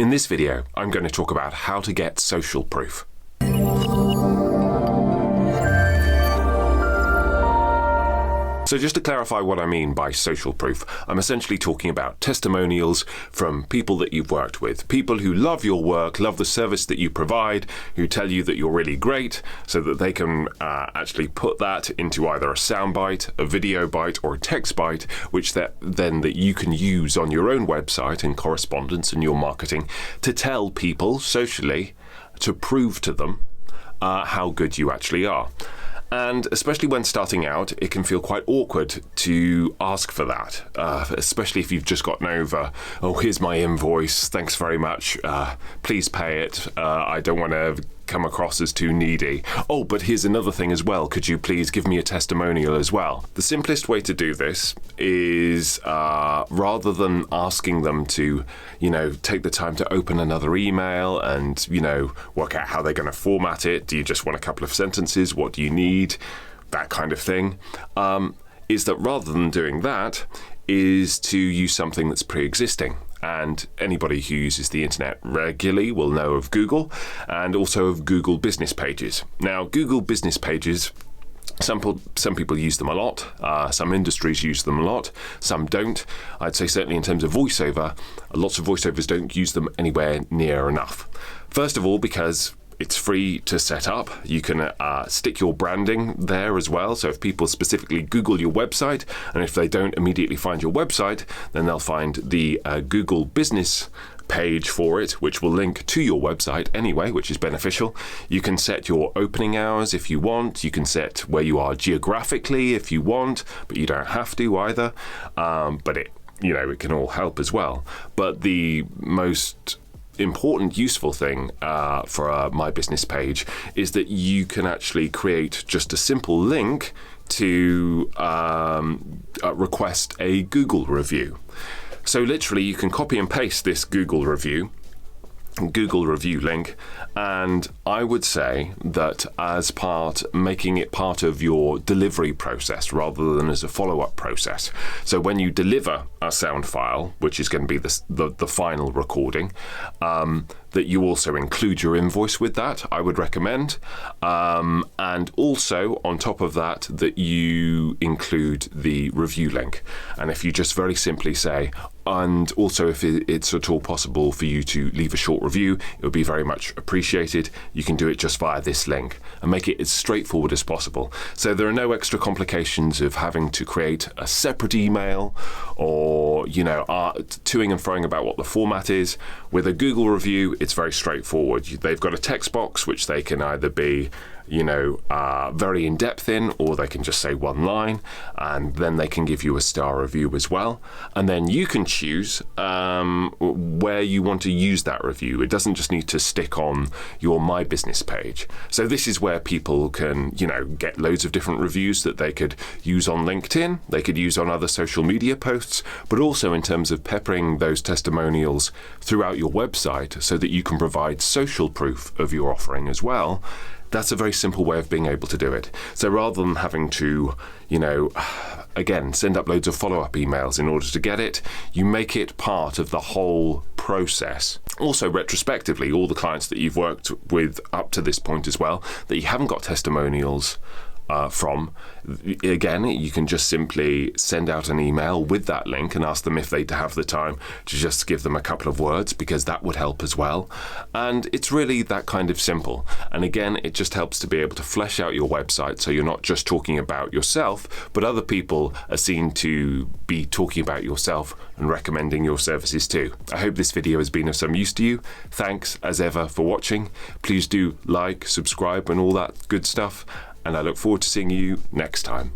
In this video, I'm going to talk about how to get social proof. So just to clarify what I mean by social proof, I'm essentially talking about testimonials from people that you've worked with, people who love your work, love the service that you provide, who tell you that you're really great, so that they can actually put that into either a soundbite, a video bite, or a text bite, which that you can use on your own website in correspondence and your marketing to tell people socially, to prove to them how good you actually are. And especially when starting out, it can feel quite awkward to ask for that, especially if you've just gotten over, oh, here's my invoice, thanks very much, please pay it, I don't want to come across as too needy. Oh, but here's another thing as well, could you please give me a testimonial as well? The simplest way to do this is rather than asking them to, take the time to open another email and, work out how they're going to format it. Do you just want a couple of sentences? What do you need? That kind of thing. Is that rather than doing that, is to use something that's pre-existing. And anybody who uses the internet regularly will know of Google and also of Google business pages. Now, Google business pages, some people use them a lot, some industries use them a lot, some don't. I'd say certainly in terms of voiceover, lots of voiceovers don't use them anywhere near enough. First of all, because it's free to set up. You can stick your branding there as well. So if people specifically Google your website, and if they don't immediately find your website, then they'll find the Google business page for it, which will link to your website anyway, which is beneficial. You can set your opening hours if you want. You can set where you are geographically if you want, but you don't have to either. But it can all help as well. But the most important useful thing for a My Business page is that you can actually create just a simple link to request a Google review. So literally you can copy and paste this Google review link, and I would say that as making it part of your delivery process rather than as a follow-up process. So when you deliver a sound file, which is going to be the final recording, that you also include your invoice with that, I would recommend. And also on top of that you include the review link. And if you just very simply say, and also if it's at all possible for you to leave a short review, it would be very much appreciated. You can do it just via this link and make it as straightforward as possible. So there are no extra complications of having to create a separate email or, toing and froing about what the format is. With a Google review, it's very straightforward. They've got a text box which they can either be very in-depth in, or they can just say one line, and then they can give you a star review as well. And then you can choose where you want to use that review. It doesn't just need to stick on your My Business page. So this is where people can, get loads of different reviews that they could use on LinkedIn, they could use on other social media posts, but also in terms of peppering those testimonials throughout your website so that you can provide social proof of your offering as well. That's a very simple way of being able to do it. So rather than having to, again, send up loads of follow-up emails in order to get it, you make it part of the whole process. Also, retrospectively, all the clients that you've worked with up to this point as well, that you haven't got testimonials from, again, you can just simply send out an email with that link and ask them if they have the time to just give them a couple of words, because that would help as well. And it's really that kind of simple. And again, it just helps to be able to flesh out your website so you're not just talking about yourself, but other people are seen to be talking about yourself and recommending your services too. I hope this video has been of some use to you. Thanks as ever for watching. Please do like, subscribe and all that good stuff. And I look forward to seeing you next time.